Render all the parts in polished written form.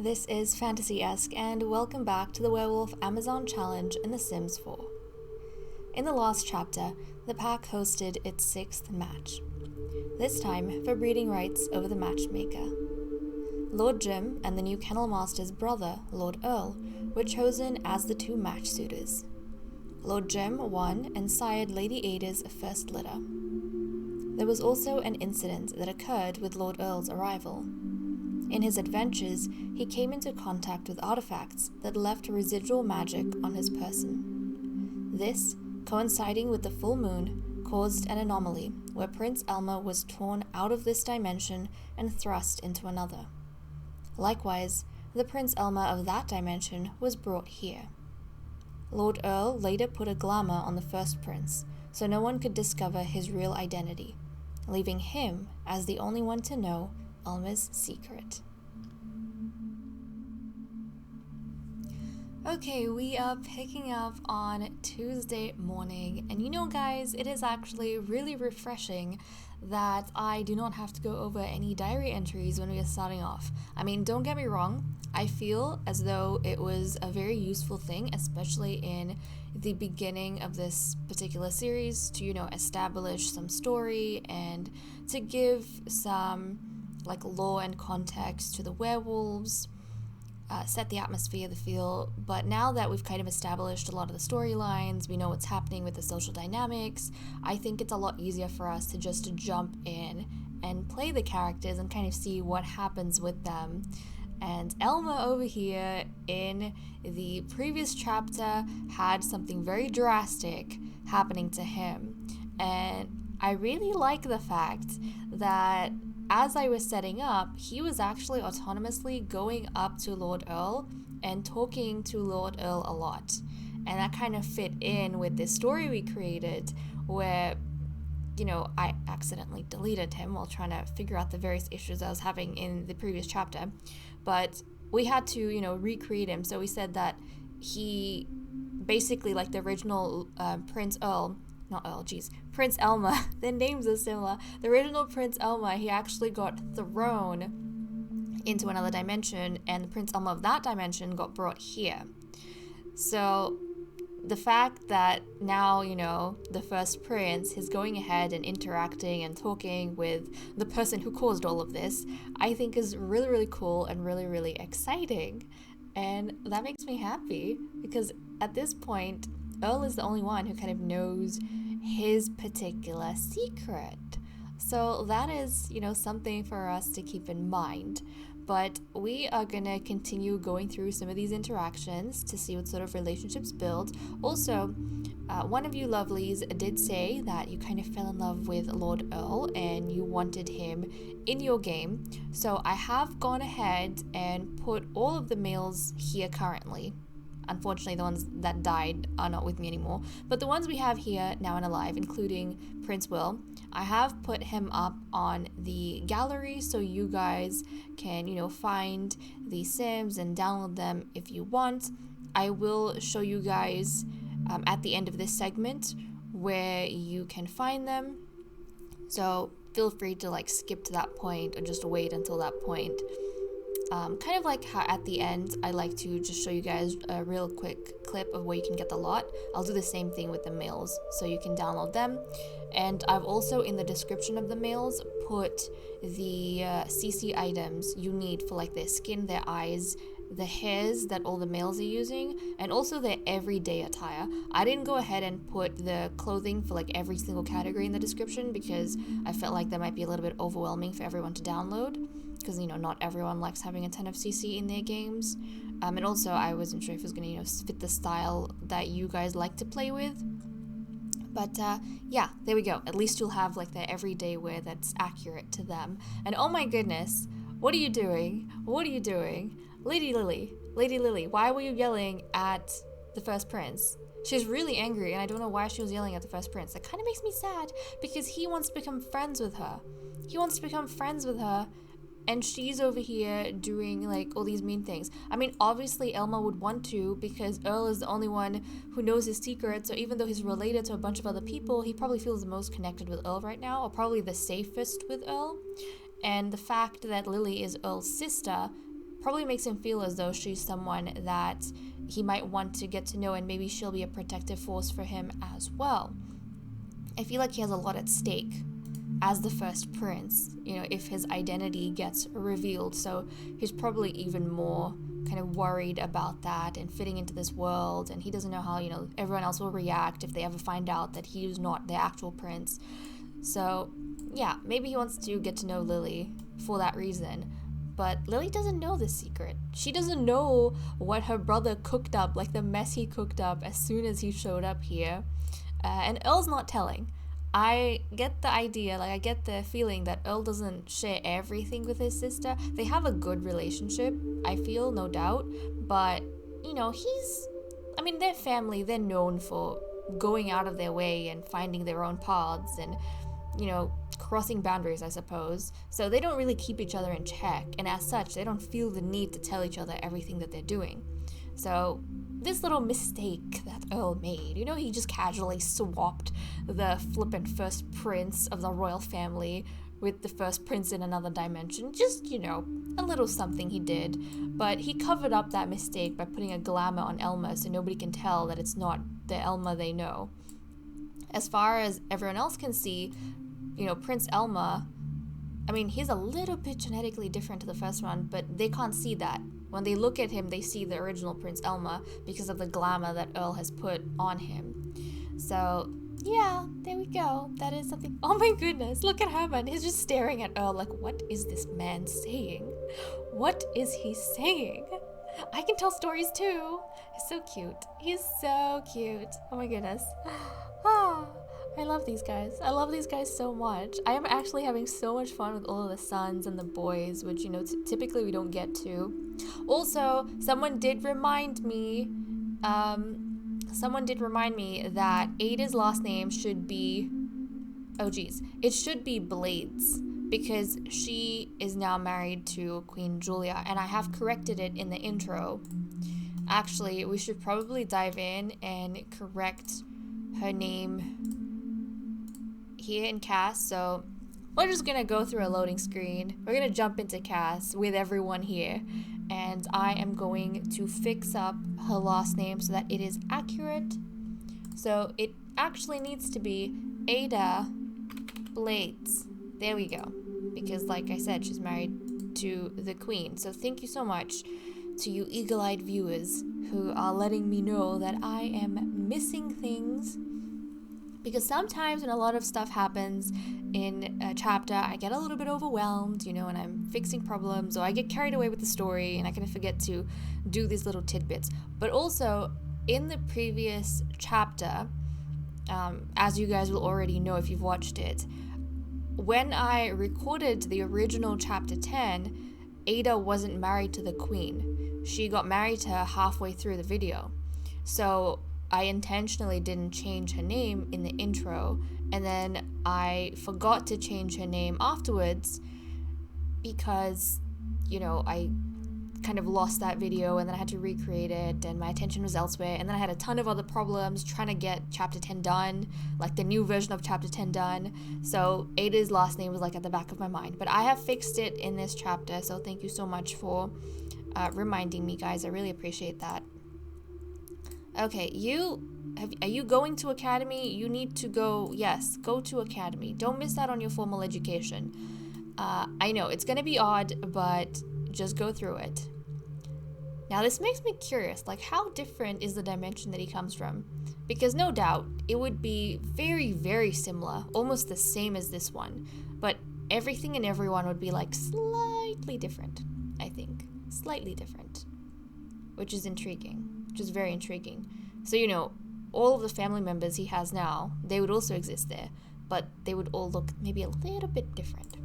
This is Fantasy-esque, and welcome back to the Werewolf Amazon Challenge in The Sims 4. In the last chapter, the pack hosted its 6th match, this time for breeding rights over the matchmaker. Lord Jim and the new Kennel Master's brother, Lord Earl, were chosen as the two match suitors. Lord Jim won and sired Lady Ada's first litter. There was also an incident that occurred with Lord Earl's arrival. In his adventures, he came into contact with artifacts that left residual magic on his person. This, coinciding with the full moon, caused an anomaly where Prince Elmer was torn out of this dimension and thrust into another. Likewise, the Prince Elmer of that dimension was brought here. Lord Earl later put a glamour on the first prince, so no one could discover his real identity, leaving him as the only one to know Elmer's secret. Okay, we are picking up on Tuesday morning, and you know guys, it is actually really refreshing that I do not have to go over any diary entries when we are starting off. I mean, don't get me wrong, I feel as though it was a very useful thing, especially in the beginning of this particular series, to, establish some story and to give some lore and context to the werewolves, set the atmosphere, the feel. But now that we've kind of established a lot of the storylines, we know what's happening with the social dynamics, I think it's a lot easier for us to just jump in and play the characters and kind of see what happens with them. And Elmer over here in the previous chapter had something very drastic happening to him. And I really like the fact that as I was setting up, he was actually autonomously going up to Lord Earl and talking to Lord Earl a lot. And that kind of fit in with this story we created where, I accidentally deleted him while trying to figure out the various issues I was having in the previous chapter. But we had to, recreate him. So we said that he basically, like the original Prince Elmer, their names are similar. The original Prince Elmer, he actually got thrown into another dimension, and the Prince Elmer of that dimension got brought here. So the fact that now, the first prince is going ahead and interacting and talking with the person who caused all of this, I think is really, really cool and really, really exciting. And that makes me happy because at this point, Earl is the only one who kind of knows his particular secret. So that is, something for us to keep in mind. But we are going to continue going through some of these interactions to see what sort of relationships build. Also, one of you lovelies did say that you kind of fell in love with Lord Earl and you wanted him in your game. So I have gone ahead and put all of the males here currently. Unfortunately, the ones that died are not with me anymore. But the ones we have here now and alive, including Prince Will, I have put him up on the gallery so you guys can, find the Sims and download them if you want. I will show you guys at the end of this segment where you can find them. So feel free to skip to that point or just wait until that point. Kind of like how at the end I like to just show you guys a real quick clip of where you can get the lot. I'll do the same thing with the males so you can download them. And I've also in the description of the males put the CC items you need for their skin, their eyes, the hairs that all the males are using, and also their everyday attire. I didn't go ahead and put the clothing for every single category in the description because I felt like that might be a little bit overwhelming for everyone to download. Because, not everyone likes having a ton of CC in their games. And also, I wasn't sure if it was going to, fit the style that you guys like to play with. But, yeah, there we go. At least you'll have, the everyday wear that's accurate to them. And oh my goodness, what are you doing? What are you doing? Lady Lily, why were you yelling at the first prince? She's really angry, and I don't know why she was yelling at the first prince. That kind of makes me sad, because he wants to become friends with her. And she's over here doing all these mean things. I mean, obviously Elmer would want to because Earl is the only one who knows his secret. So even though he's related to a bunch of other people, he probably feels the most connected with Earl right now, or probably the safest with Earl. And the fact that Lily is Earl's sister probably makes him feel as though she's someone that he might want to get to know, and maybe she'll be a protective force for him as well. I feel like he has a lot at stake as the first prince, if his identity gets revealed. So he's probably even more kind of worried about that and fitting into this world, and he doesn't know how, everyone else will react if they ever find out that he's not the actual prince. So yeah, maybe he wants to get to know Lily for that reason. But Lily doesn't know this secret. She doesn't know what her brother cooked up, like the mess he cooked up as soon as he showed up here. And Earl's not telling. I get the idea, I get the feeling that Earl doesn't share everything with his sister. They have a good relationship, I feel, no doubt. But, their family, they're known for going out of their way and finding their own paths and, crossing boundaries, I suppose. So they don't really keep each other in check. And as such, they don't feel the need to tell each other everything that they're doing. So this little mistake that Earl made, he just casually swapped the flippant first prince of the royal family with the first prince in another dimension. Just, a little something he did. But he covered up that mistake by putting a glamour on Elma so nobody can tell that it's not the Elma they know. As far as everyone else can see, Prince Elma, he's a little bit genetically different to the first one, but they can't see that. When they look at him, they see the original Prince Elma because of the glamour that Earl has put on him. So, yeah, there we go. That is something. Oh my goodness, look at Herman. He's just staring at Earl like, what is this man saying? What is he saying? I can tell stories too. He's so cute. He's so cute. Oh my goodness. I love these guys. I love these guys so much. I am actually having so much fun with all of the sons and the boys, which, typically we don't get to. Also, someone did remind me that Ada's last name should be, it should be Blades, because she is now married to Queen Julia, and I have corrected it in the intro. Actually, we should probably dive in and correct her name here in cast. So we're just gonna go through a loading screen. We're gonna jump into cast with everyone here, and I am going to fix up her last name so that it is accurate. So it actually needs to be Ada Blades. There we go. Because like I said, she's married to the queen. So thank you so much to you eagle-eyed viewers who are letting me know that I am missing things. Because sometimes when a lot of stuff happens in a chapter, I get a little bit overwhelmed, and I'm fixing problems, or I get carried away with the story and I kind of forget to do these little tidbits. But also, in the previous chapter, as you guys will already know if you've watched it, when I recorded the original chapter 10, Ada wasn't married to the queen. She got married to her halfway through the video. So I intentionally didn't change her name in the intro, and then I forgot to change her name afterwards because, I kind of lost that video, and then I had to recreate it, and my attention was elsewhere, and then I had a ton of other problems trying to get chapter 10 done, like the new version of chapter 10 done. So Ada's last name was at the back of my mind, but I have fixed it in this chapter, so thank you so much for reminding me, guys. I really appreciate that. Okay, are you going to academy? You need to go, yes, go to academy. Don't miss out on your formal education. I know, it's going to be odd, but just go through it. Now, this makes me curious, how different is the dimension that he comes from? Because no doubt, it would be very, very similar, almost the same as this one, but everything and everyone would be, slightly different, I think. Slightly different. Which is intriguing. Which is very intriguing. So, all of the family members he has now, they would also exist there, but they would all look maybe a little bit different.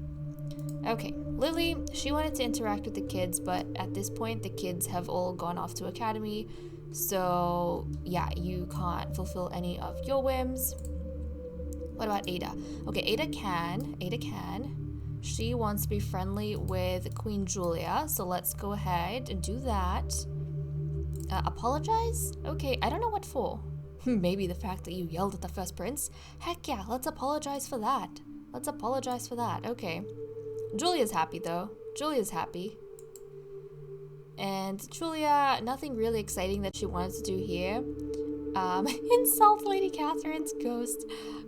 Okay, Lily, she wanted to interact with the kids, but at this point, the kids have all gone off to academy, so yeah, you can't fulfill any of your whims. What about Ada? Okay, Ada can. She wants to be friendly with Queen Julia, so let's go ahead and do that. Apologize? Okay, I don't know what for. Maybe the fact that you yelled at the first prince? Heck yeah, let's apologize for that. Okay. Julia's happy, though. Julia's happy. And Julia, nothing really exciting that she wanted to do here. Insult Lady Catherine's ghost.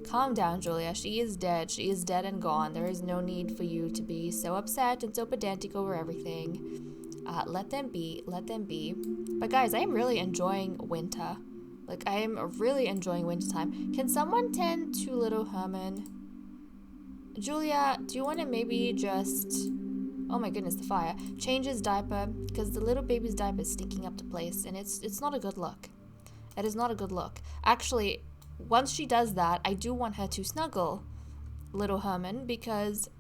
Calm down, Julia. She is dead. She is dead and gone. There is no need for you to be so upset and so pedantic over everything. Let them be. Let them be. But guys, I am really enjoying winter. Like, I am really enjoying wintertime. Can someone tend to little Herman? Julia, do you want to maybe just... Oh my goodness, the fire. Change his diaper, because the little baby's diaper is stinking up to place, and it's not a good look. It is not a good look. Actually, once she does that, I do want her to snuggle little Herman, because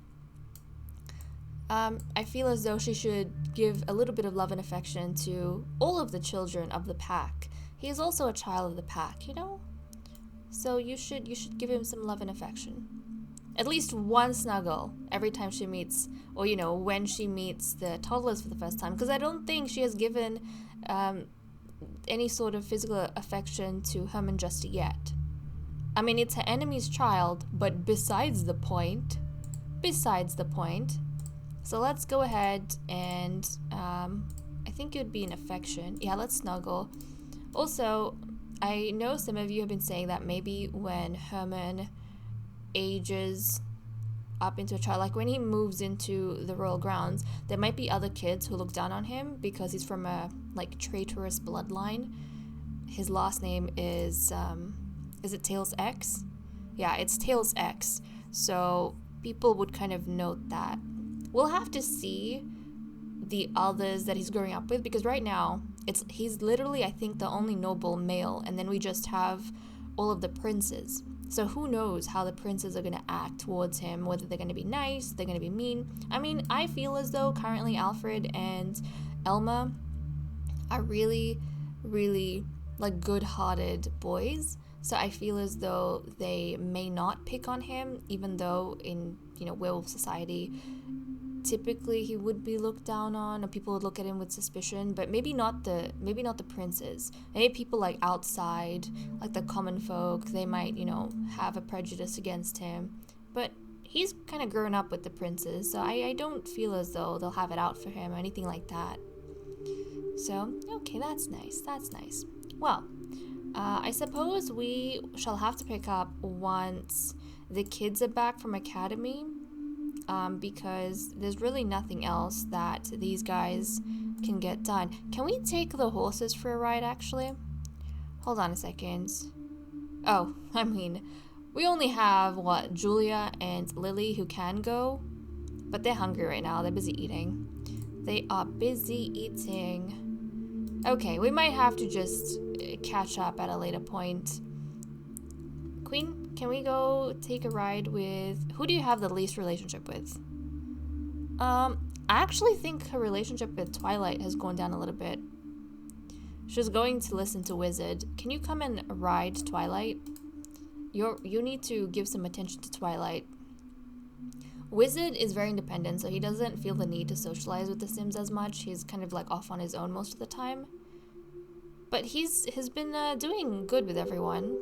I feel as though she should give a little bit of love and affection to all of the children of the pack. He is also a child of the pack, you know? So you should give him some love and affection. At least one snuggle every time she meets, or you know, when she meets the toddlers for the first time, because I don't think she has given any sort of physical affection to Herman just yet. I mean, it's her enemy's child, but besides the point. So let's go ahead and I think it would be an affection. Yeah, let's snuggle. Also, I know some of you have been saying that maybe when Herman ages up into a child, like when he moves into the royal grounds, there might be other kids who look down on him because he's from a like traitorous bloodline. His last name is it Tails X? Yeah, it's Tails X. So people would kind of note that. We'll have to see the others that he's growing up with, because right now he's literally, I think, the only noble male, and then we just have all of the princes. So who knows how the princes are going to act towards him, whether they're going to be nice, they're going to be mean. I mean, I feel as though currently Alfred and Elma are really, really like good-hearted boys. So I feel as though they may not pick on him, even though in, you know, werewolf society, typically he would be looked down on, or people would look at him with suspicion, but maybe not the princes. Maybe people like outside, like the common folk, they might, you know, have a prejudice against him. But he's kind of grown up with the princes, so I don't feel as though they'll have it out for him or anything like that. So, okay, that's nice. Well, I suppose we shall have to pick up once the kids are back from academy. Because there's really nothing else that these guys can get done. Can we take the horses for a ride, actually? Hold on a second. Oh, I mean, we only have, what, Julia and Lily who can go? But they're hungry right now. They're busy eating. They are busy eating. Okay, we might have to just catch up at a later point. Queen, can we go take a ride with... Who do you have the least relationship with? I actually think her relationship with Twilight has gone down a little bit. She's going to listen to Wizard. Can you come and ride Twilight? You need to give some attention to Twilight. Wizard is very independent, so he doesn't feel the need to socialize with the Sims as much. He's kind of like off on his own most of the time. But he's been doing good with everyone.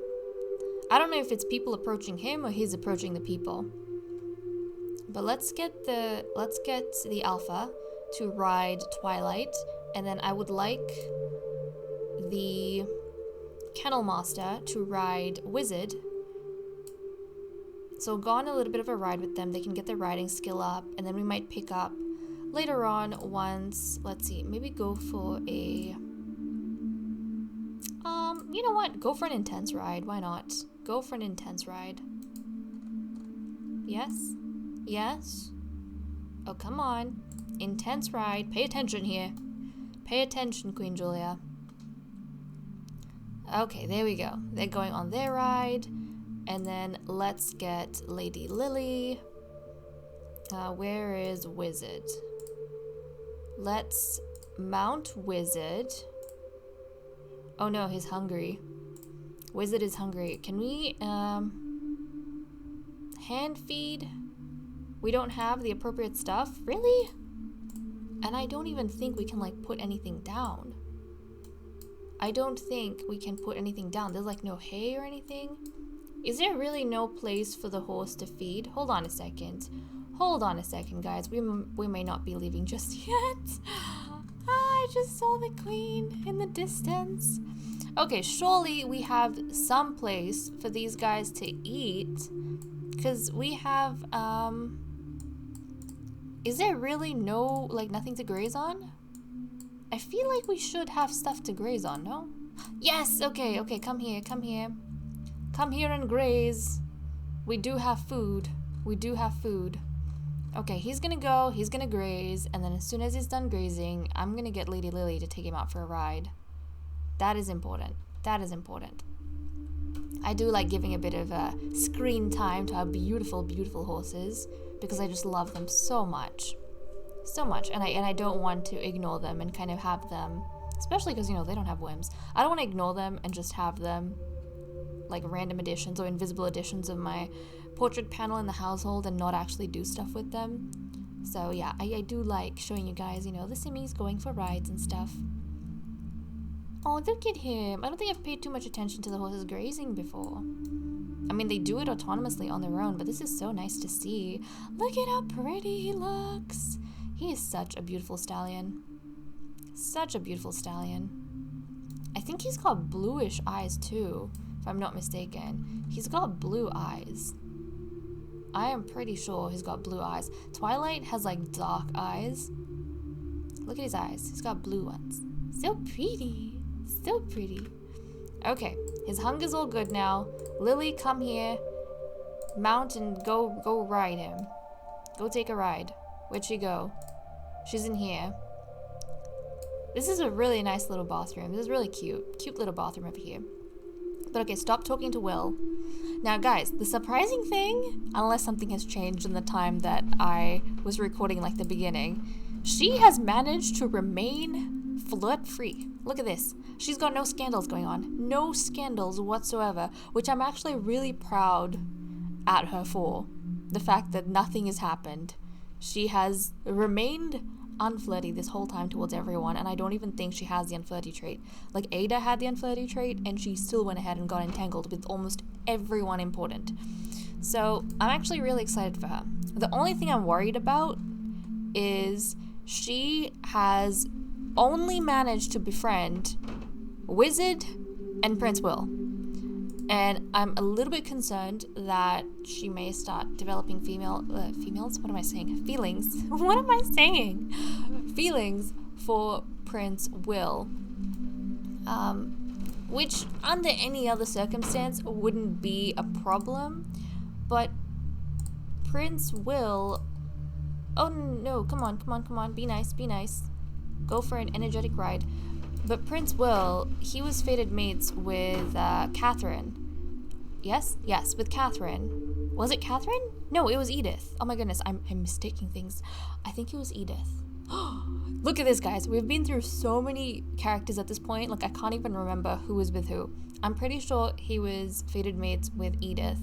I don't know if it's people approaching him or he's approaching the people. But let's get the alpha to ride Twilight, and then I would like the kennel master to ride Wizard. So go on a little bit of a ride with them. They can get their riding skill up, and then we might pick up later on once, let's see, maybe go for a you know what? Go for an intense ride. Why not? Go for an intense ride. Yes? Yes? Oh, come on. Intense ride. Pay attention here. Pay attention, Queen Julia. Okay, there we go. They're going on their ride. And then let's get Lady Lily. Where is Wizard? Let's mount Wizard. Oh no, he's hungry. Wizard is hungry. Can we, hand feed? We don't have the appropriate stuff? Really? And I don't even think we can, like, put anything down. I don't think we can put anything down. There's, like, no hay or anything. Is there really no place for the horse to feed? Hold on a second. Hold on a second, guys. We may not be leaving just yet. I just saw the queen in the distance. Okay, surely we have some place for these guys to eat. Because we have, is there really nothing to graze on? I feel like we should have stuff to graze on, no? Yes, okay, come here. Come here and graze. We do have food. Okay, he's gonna graze, and then as soon as he's done grazing, I'm gonna get Lady Lily to take him out for a ride. That is important. I do like giving a bit of screen time to our beautiful, beautiful horses, because I just love them so much. And I don't want to ignore them and kind of have them, especially because, they don't have whims. I don't want to ignore them and just have them like random additions or invisible additions of my portrait panel in the household and not actually do stuff with them. So yeah, I do like showing you guys, the Simmies going for rides and stuff. Oh, look at him. I don't think I've paid too much attention to the horses grazing before. I mean, they do it autonomously on their own, but this is so nice to see. Look at how pretty he looks. He is such a beautiful stallion. I think he's got bluish eyes too, if I'm not mistaken. He's got blue eyes. I am pretty sure he's got blue eyes. Twilight has like dark eyes. Look at his eyes. He's got blue ones. So pretty. Okay, his hunger's all good now. Lily, come here. Mount and go ride him. Go take a ride. Where'd she go? She's in here. This is a really nice little bathroom. This is really cute. Cute little bathroom over here. But okay, stop talking to Will. Now guys, the surprising thing, unless something has changed in the time that I was recording like the beginning, she has managed to remain flirt-free. Look at this. She's got no scandals going on. No scandals whatsoever, which I'm actually really proud at her for. The fact that nothing has happened. She has remained unflirty this whole time towards everyone, and I don't even think she has the unflirty trait. Like, Ada had the unflirty trait, and she still went ahead and got entangled with almost everyone important. So, I'm actually really excited for her. The only thing I'm worried about is she has only managed to befriend Wizard and Prince Will. And I'm a little bit concerned that she may start developing feelings. What am I saying? Feelings. What am I saying? Feelings for Prince Will. Which, under any other circumstance, wouldn't be a problem. But Prince Will... Oh, no. Come on. Be nice. Go for an energetic ride. But Prince Will, he was fated mates with Catherine. Yes, with Catherine. Was it Catherine? No, it was Edith. Oh my goodness, I'm mistaking things. I think it was Edith. Look at this, guys. We've been through so many characters at this point. Like, I can't even remember who was with who. I'm pretty sure he was fated mates with Edith.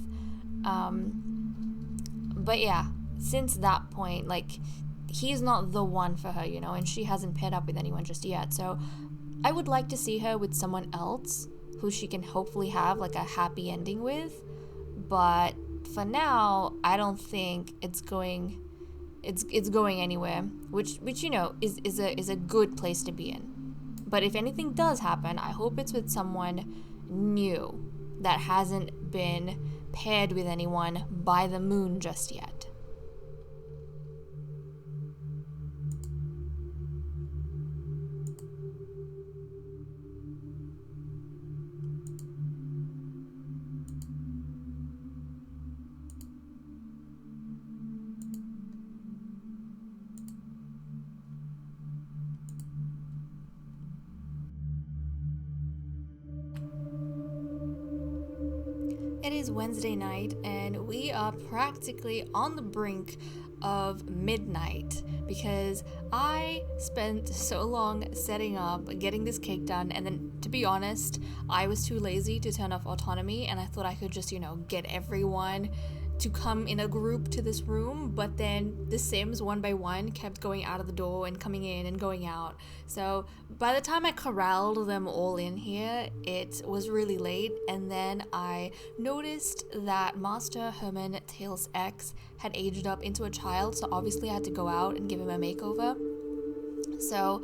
But yeah, since that point, like, he's not the one for her, and she hasn't paired up with anyone just yet. So I would like to see her with someone else who she can hopefully have like a happy ending with, but for now I don't think it's going anywhere, which is a good place to be in. But if anything does happen, I hope it's with someone new that hasn't been paired with anyone by the moon just yet. It is Wednesday night, and we are practically on the brink of midnight because I spent so long setting up, getting this cake done, and then, to be honest, I was too lazy to turn off autonomy, and I thought I could just, get everyone to come in a group to this room, but then the Sims one by one kept going out of the door and coming in and going out. So by the time I corralled them all in here, it was really late, and then I noticed that Master Herman Tails X had aged up into a child, so obviously I had to go out and give him a makeover. So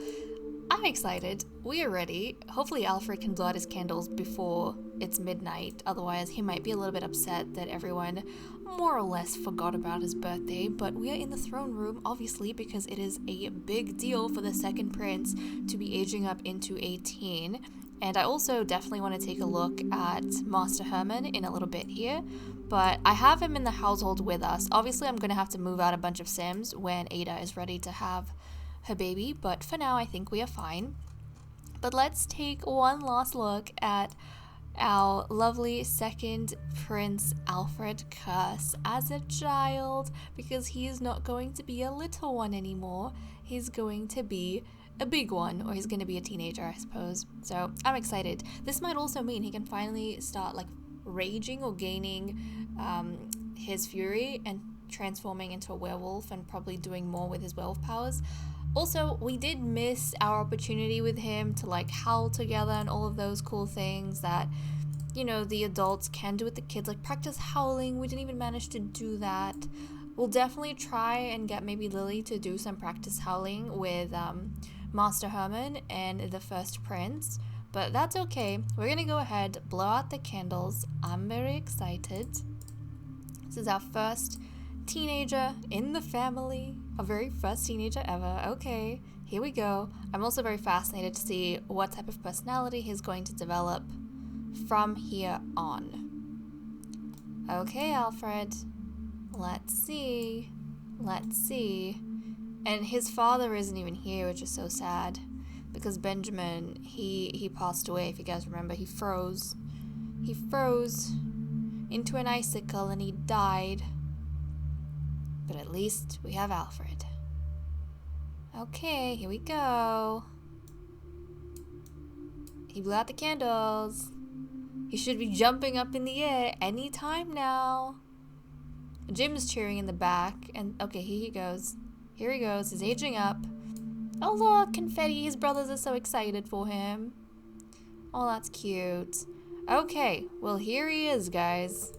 I'm excited. We are ready. Hopefully Alfred can blow out his candles before it's midnight. Otherwise, he might be a little bit upset that everyone more or less forgot about his birthday. But we are in the throne room, obviously, because it is a big deal for the second prince to be aging up into 18. And I also definitely want to take a look at Master Herman in a little bit here. But I have him in the household with us. Obviously, I'm going to have to move out a bunch of Sims when Ada is ready to have her baby, but for now I think we are fine. But let's take one last look at our lovely second Prince Alfred Curse as a child, because he is not going to be a little one anymore. He's going to be a big one, or he's going to be a teenager, I suppose. So I'm excited. This might also mean he can finally start like raging or gaining his fury and transforming into a werewolf and probably doing more with his werewolf powers. Also, we did miss our opportunity with him to like howl together and all of those cool things that, you know, the adults can do with the kids, like practice howling. We didn't even manage to do that. We'll definitely try and get maybe Lily to do some practice howling with Master Herman and the first prince, but that's okay. We're gonna go ahead, blow out the candles. I'm very excited. This is our first teenager in the family. Our very first teenager ever. Okay, here we go. I'm also very fascinated to see what type of personality he's going to develop from here on. Okay, Alfred. Let's see. Let's see. And his father isn't even here, which is so sad. Because Benjamin, he passed away, if you guys remember. He froze. He froze into an icicle and he died. But at least we have Alfred. Okay, here we go. He blew out the candles. He should be jumping up in the air any time now. Jim's cheering in the back. And okay, here he goes. Here he goes. He's aging up. Oh look, confetti. His brothers are so excited for him. Oh, that's cute. Okay, well here he is, guys.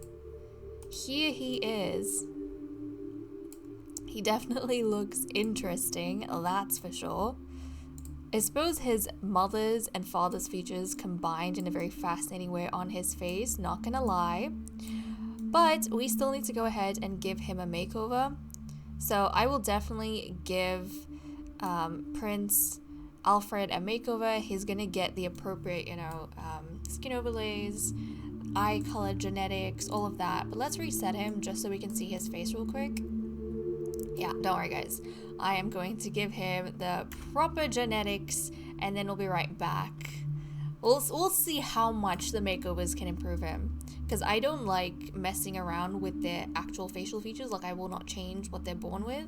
Here he is. He definitely looks interesting, that's for sure. I suppose his mother's and father's features combined in a very fascinating way on his face, not gonna lie. But we still need to go ahead and give him a makeover. So I will definitely give Prince Alfred a makeover. He's gonna get the appropriate, skin overlays, eye color genetics, all of that. But let's reset him just so we can see his face real quick. Yeah, don't worry guys. I am going to give him the proper genetics and then we'll be right back. We'll see how much the makeovers can improve him. Because I don't like messing around with their actual facial features. Like I will not change what they're born with.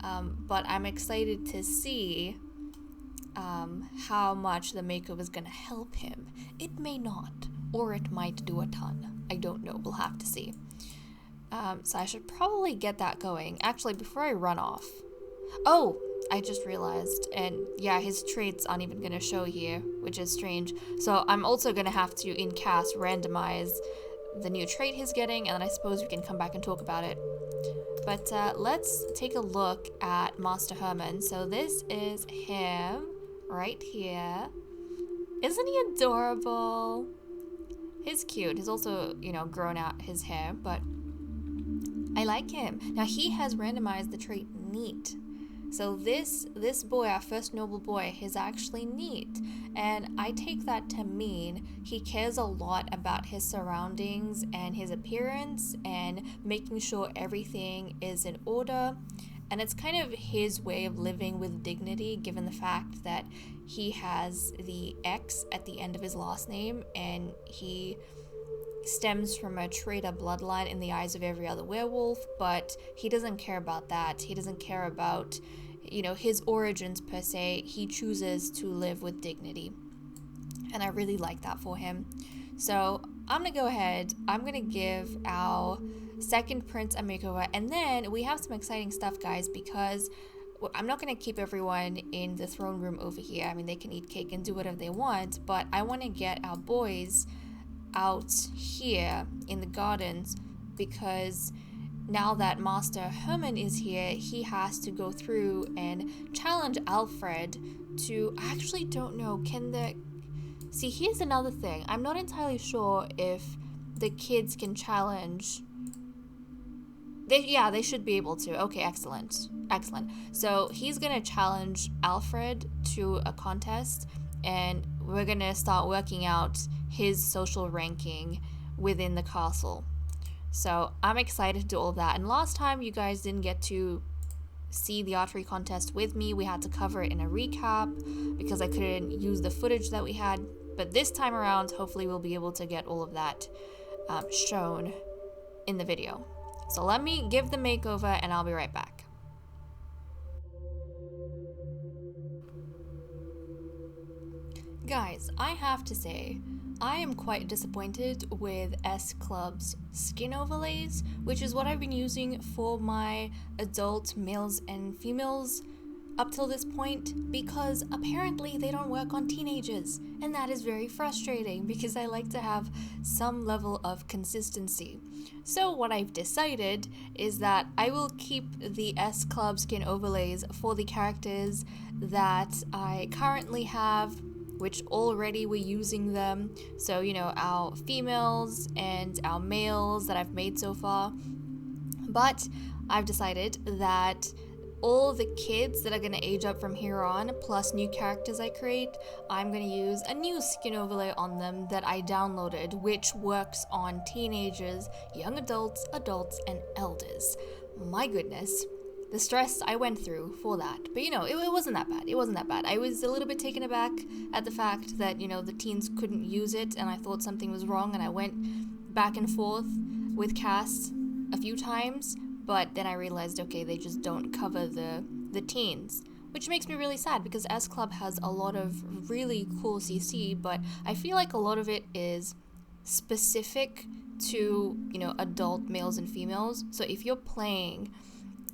But I'm excited to see how much the makeover is going to help him. It may not, or it might do a ton. I don't know. We'll have to see. So I should probably get that going. Actually, before I run off. Oh, I just realized. And yeah, his traits aren't even going to show here, which is strange. So I'm also going to have to, in cast, randomize the new trait he's getting. And then I suppose we can come back and talk about it. But let's take a look at Master Herman. So this is him right here. Isn't he adorable? He's cute. He's also, grown out his hair, but I like him. Now he has randomized the trait neat. So this boy, our first noble boy, is actually neat. And I take that to mean he cares a lot about his surroundings and his appearance and making sure everything is in order. And it's kind of his way of living with dignity, given the fact that he has the X at the end of his last name and he stems from a traitor bloodline in the eyes of every other werewolf, but he doesn't care about that. He doesn't care about, his origins per se. He chooses to live with dignity. And I really like that for him. So I'm going to go ahead. I'm going to give our second prince a makeover. And then we have some exciting stuff, guys, because I'm not going to keep everyone in the throne room over here. I mean, they can eat cake and do whatever they want, but I want to get our boys out here in the gardens, because now that Master Herman is here, he has to go through and challenge Alfred to, I actually don't know, see, here's another thing. I'm not entirely sure if the kids can challenge. They should be able to. Okay, excellent. So he's gonna challenge Alfred to a contest, and we're gonna start working out his social ranking within the castle. So I'm excited to do all that. And last time you guys didn't get to see the archery contest with me. We had to cover it in a recap because I couldn't use the footage that we had. But this time around, hopefully we'll be able to get all of that shown in the video. So let me give the makeover and I'll be right back. Guys, I have to say, I am quite disappointed with S Club's skin overlays, which is what I've been using for my adult males and females up till this point, because apparently they don't work on teenagers, and that is very frustrating because I like to have some level of consistency. So what I've decided is that I will keep the S Club skin overlays for the characters that I currently have, which already we're using them. So, you know, our females and our males that I've made so far. But I've decided that all the kids that are going to age up from here on, plus new characters I create, I'm going to use a new skin overlay on them that I downloaded, which works on teenagers, young adults, and elders. My goodness, the stress I went through for that. But you know, it wasn't that bad. I was a little bit taken aback at the fact that, you know, the teens couldn't use it, and I thought something was wrong, and I went back and forth with Cass a few times. But then I realized, okay, they just don't cover the teens, which makes me really sad because S Club has a lot of really cool CC, but I feel like a lot of it is specific to, you know, adult males and females. So if you're playing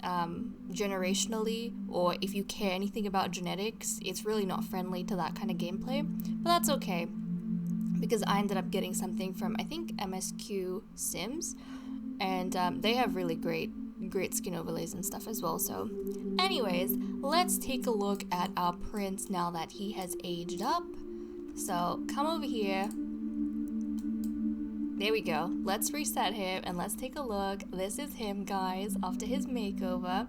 generationally, or if you care anything about genetics, it's really not friendly to that kind of gameplay. But that's okay, because I ended up getting something from, I think, MSQ Sims, and they have really great skin overlays and stuff as well. So anyways, let's take a look at our prince now that he has aged up. So come over here. There we go. Let's reset him and let's take a look. This is him, guys, after his makeover.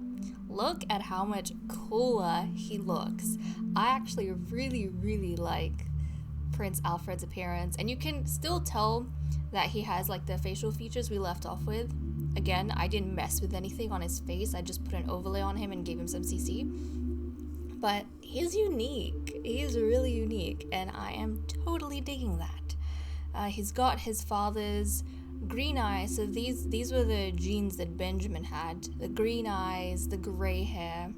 Look at how much cooler he looks. I actually really like Prince Alfred's appearance, and you can still tell that he has like the facial features we left off with. Again, I didn't mess with anything on his face. I just put an overlay on him and gave him some CC. But he's unique. He's really unique, and I am totally digging that. He's got his father's green eyes. So these were the genes that Benjamin had. The green eyes, the gray hair.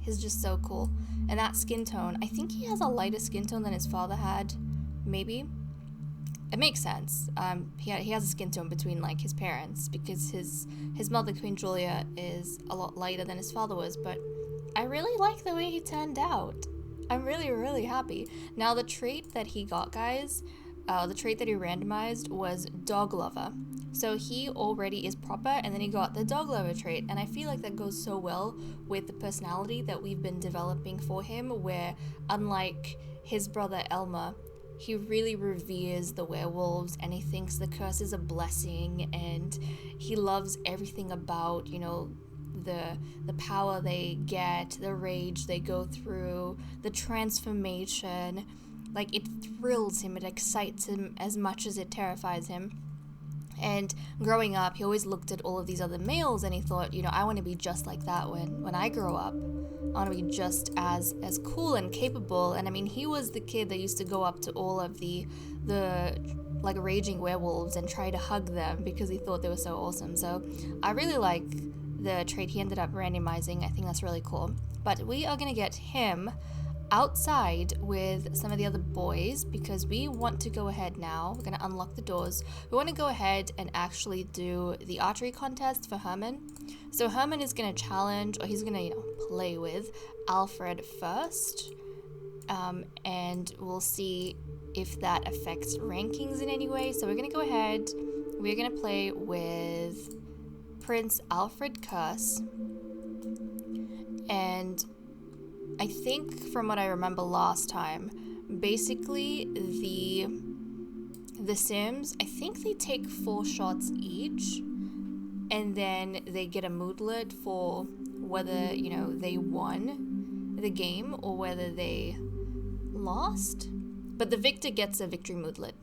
He's just so cool. And that skin tone, I think he has a lighter skin tone than his father had. Maybe. It makes sense. He has a skin tone between like his parents, because his mother, Queen Julia, is a lot lighter than his father was, but I really like the way he turned out. I'm really happy. Now the trait that he got, guys, the trait that he randomized was Dog Lover. So he already is proper, and then he got the Dog Lover trait, and I feel like that goes so well with the personality that we've been developing for him, where unlike his brother Elmer, he really reveres the werewolves, and he thinks the curse is a blessing, and he loves everything about, you know, the power they get, the rage they go through, the transformation. Like, it thrills him, it excites him as much as it terrifies him. And growing up, he always looked at all of these other males and he thought, you know, I want to be just like that when I grow up. I want to be just as cool and capable. And I mean, he was the kid that used to go up to all of the like raging werewolves and try to hug them because he thought they were so awesome. So I really like the trait he ended up randomizing. I think that's really cool. But we are going to get him outside with some of the other boys because we want to go ahead now. We're going to unlock the doors. We want to go ahead and actually do the archery contest for Herman. So Herman is going to challenge, or he's going to, you know, play with Alfred first. And we'll see if that affects rankings in any way. So we're going to go ahead. We're going to play with Prince Alfred Curse. And I think from what I remember last time, basically the Sims, I think they take 4 shots each, and then they get a moodlet for whether, you know, they won the game or whether they lost. But the victor gets a victory moodlet.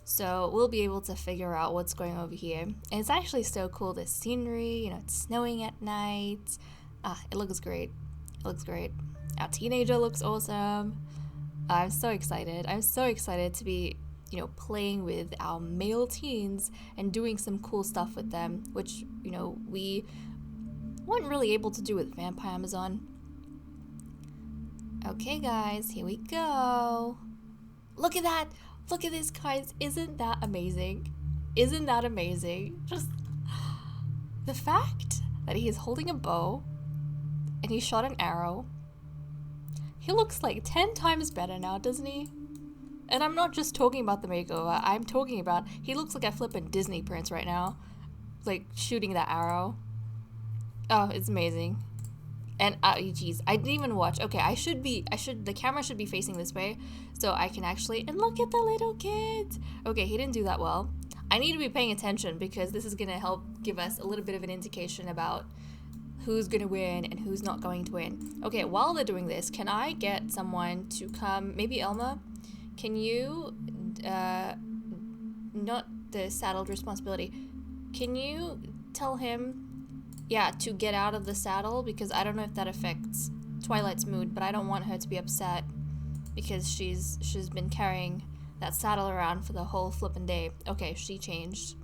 So we'll be able to figure out what's going over here. And it's actually so cool, this scenery, you know, it's snowing at night. It looks great. It looks great. Our teenager looks awesome. I'm so excited. I'm so excited to be, you know, playing with our male teens and doing some cool stuff with them, which, you know, we weren't really able to do with Vampire Amazon. Okay, guys, here we go. Look at that. Look at this, guys. Isn't that amazing? Isn't that amazing? Just the fact that he is holding a bow and he shot an arrow. He looks like 10 times better now, doesn't he? And I'm not just talking about the makeover. I'm talking about he looks like a flippin' Disney prince right now. Like shooting that arrow. Oh, it's amazing. And geez, I didn't even watch. Okay, the camera should be facing this way so I can actually, and look at the little kids. Okay, he didn't do that well. I need to be paying attention because this is gonna help give us a little bit of an indication about who's gonna win and who's not going to win. Okay, while they're doing this, can I get someone to come, maybe Elma, can you, not the saddled responsibility, can you tell him, yeah, to get out of the saddle, because I don't know if that affects Twilight's mood, but I don't want her to be upset because she's been carrying that saddle around for the whole flippin' day. Okay, she changed.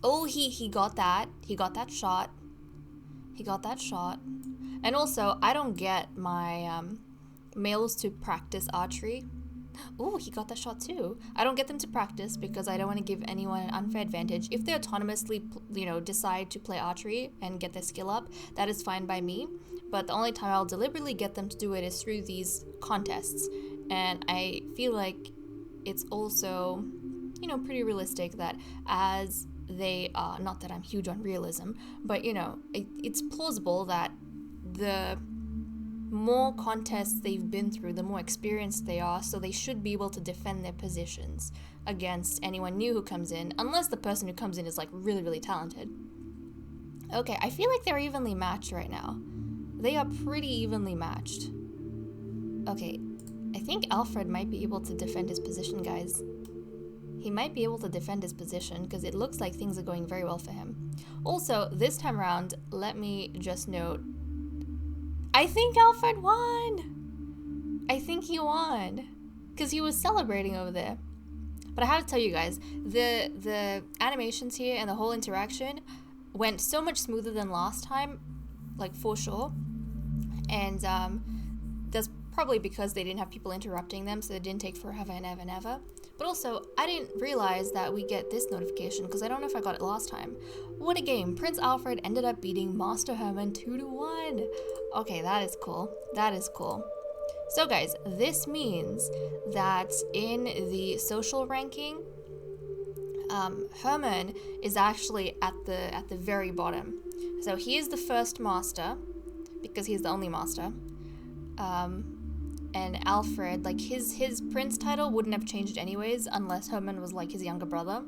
Oh, he got that. He got that shot. He got that shot. And also, I don't get my males to practice archery. Oh, he got that shot too. I don't get them to practice because I don't want to give anyone an unfair advantage. If they autonomously, you know, decide to play archery and get their skill up, that is fine by me. But the only time I'll deliberately get them to do it is through these contests. And I feel like it's also, you know, pretty realistic that as they are, not that I'm huge on realism, but, you know, it's plausible that the more contests they've been through, the more experienced they are, so they should be able to defend their positions against anyone new who comes in, unless the person who comes in is like really, really talented. Okay, I feel like they're evenly matched right now. They are pretty evenly matched. Okay, I think Alfred might be able to defend his position, guys. He might be able to defend his position because it looks like things are going very well for him. Also, this time around, let me just note, I think Alfred won! I think he won. Because he was celebrating over there. But I have to tell you guys, the animations here and the whole interaction went so much smoother than last time, like for sure. And that's probably because they didn't have people interrupting them, so it didn't take forever and ever and ever. But also, I didn't realize that we get this notification because I don't know if I got it last time. What a game. Prince Alfred ended up beating Master Herman 2-1. Okay, that is cool. That is cool. So guys, this means that in the social ranking, Herman is actually at the very bottom. So he is the first master because he's the only master. And Alfred, like his prince title wouldn't have changed anyways unless Herman was like his younger brother.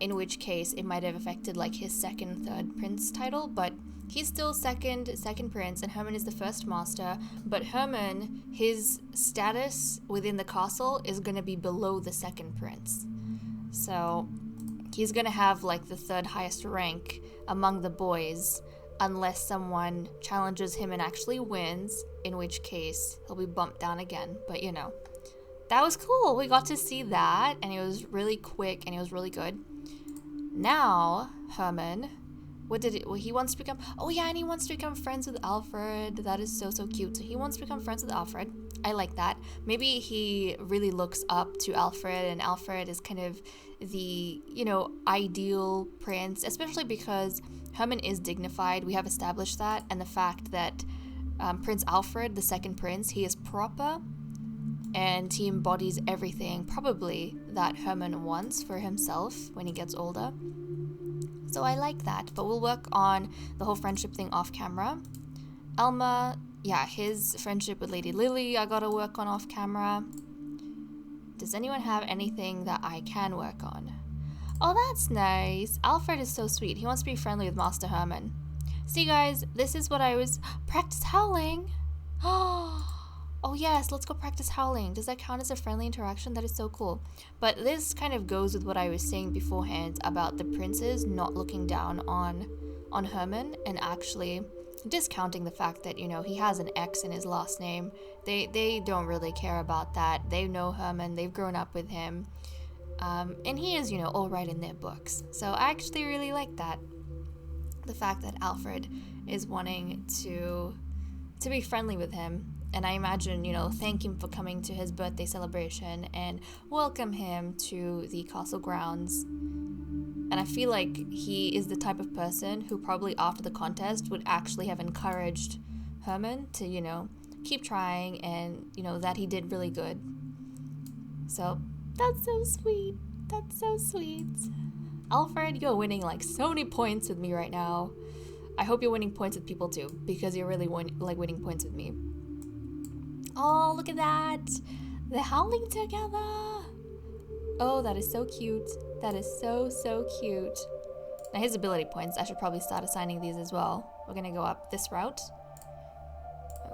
In which case it might have affected like his second, third prince title, but he's still second prince and Herman is the first master. But Herman, his status within the castle is going to be below the second prince. So he's going to have like the third highest rank among the boys unless someone challenges him and actually wins, in which case he'll be bumped down again. But you know, that was cool. We got to see that and it was really quick and it was really good. Now, Herman, he wants to become, oh yeah, and he wants to become friends with Alfred. That is so, so cute. So he wants to become friends with Alfred. I like that. Maybe he really looks up to Alfred and Alfred is kind of the, you know, ideal prince, especially because Herman is dignified. We have established that. And the fact that Prince Alfred, the second prince, he is proper and he embodies everything probably that Herman wants for himself when he gets older. So I like that, but we'll work on the whole friendship thing off camera. Alma, yeah, his friendship with Lady Lily I gotta work on off camera. Does anyone have anything that I can work on? Oh, that's nice. Alfred is so sweet. He wants to be friendly with Master Herman. See, guys, this is what I was... Practice howling! Oh, yes, let's go practice howling. Does that count as a friendly interaction? That is so cool. But this kind of goes with what I was saying beforehand about the princes not looking down on Herman and actually discounting the fact that, you know, he has an X in his last name. They don't really care about that. They know Herman. They've grown up with him. And he is, you know, all right in their books. So I actually really like that. The fact that Alfred is wanting to be friendly with him. And I imagine, you know, thank him for coming to his birthday celebration and welcome him to the castle grounds. And I feel like he is the type of person who probably after the contest would actually have encouraged Herman to, you know, keep trying and, you know, that he did really good. So that's so sweet. That's so sweet. Alfred, you're winning like so many points with me right now. I hope you're winning points with people too, because you're really winning points with me. Oh, look at that. They're howling together. Oh, that is so cute. That is so, so cute. Now his ability points, I should probably start assigning these as well. We're gonna go up this route.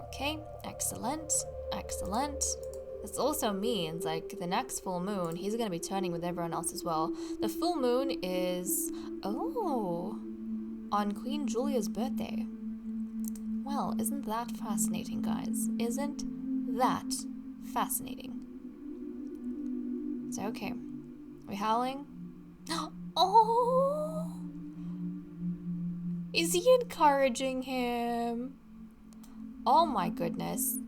Okay, excellent, excellent. This also means, like, the next full moon, he's gonna be turning with everyone else as well. The full moon is, oh, on Queen Julia's birthday. Well, isn't that fascinating, guys? Isn't that fascinating? So, okay. We howling? Oh! Is he encouraging him? Oh my goodness.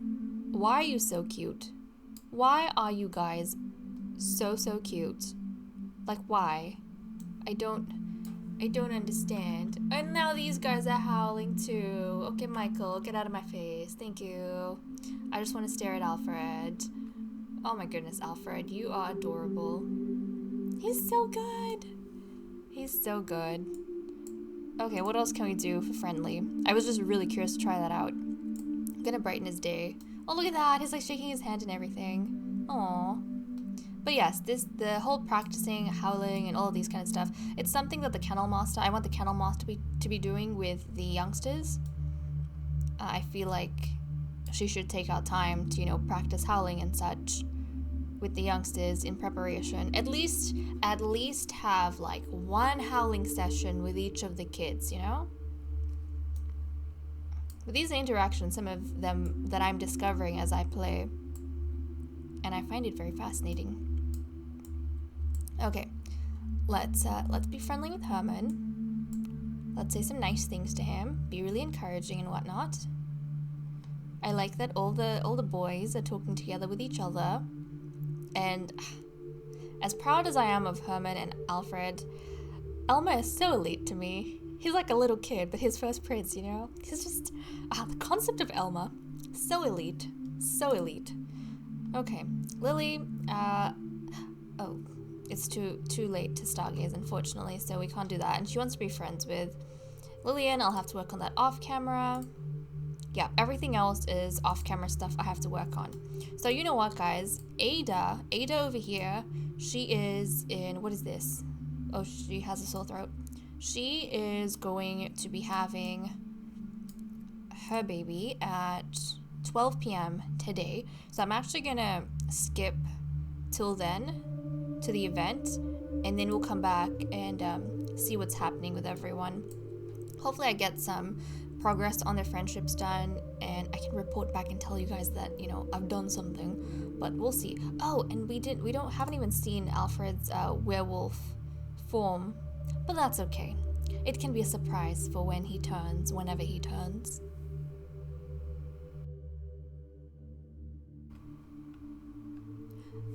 Why are you so cute? Why are you guys so, so cute? Like, why? I don't understand. And now these guys are howling too. Okay, Michael, get out of my face. Thank you. I just want to stare at Alfred. Oh my goodness, Alfred, you are adorable. He's so good. He's so good. Okay, what else can we do for friendly? I was just really curious to try that out. I'm gonna brighten his day. Oh, look at that. He's like shaking his hand and everything. Aww. But yes, the whole practicing, howling, and all of these kind of stuff, it's something that the kennel master, I want the kennel master to be doing with the youngsters. I feel like she should take out time to, you know, practice howling and such with the youngsters in preparation. At least have like one howling session with each of the kids, you know? With these interactions, some of them that I'm discovering as I play, and I find it very fascinating. Okay, let's be friendly with Herman. Let's say some nice things to him, be really encouraging and whatnot. I like that all the boys are talking together with each other. And as proud as I am of Herman and Alfred, Elma is so elite to me. He's like a little kid, but his first prince, you know? He's just, the concept of Elma, so elite, so elite. Okay, Lily, oh, it's too late to stargaze, unfortunately, so we can't do that. And she wants to be friends with Lillian. I'll have to work on that off camera. Yeah, everything else is off-camera stuff I have to work on. So you know what, guys? Ada over here, she is in, what is this? Oh, she has a sore throat. She is going to be having her baby at 12 p.m. today. So I'm actually gonna skip till then to the event, and then we'll come back and see what's happening with everyone. Hopefully I get some progress on their friendships done, and I can report back and tell you guys that, you know, I've done something, but we'll see. Oh, and we haven't even seen Alfred's werewolf form, but that's okay. It can be a surprise for whenever he turns.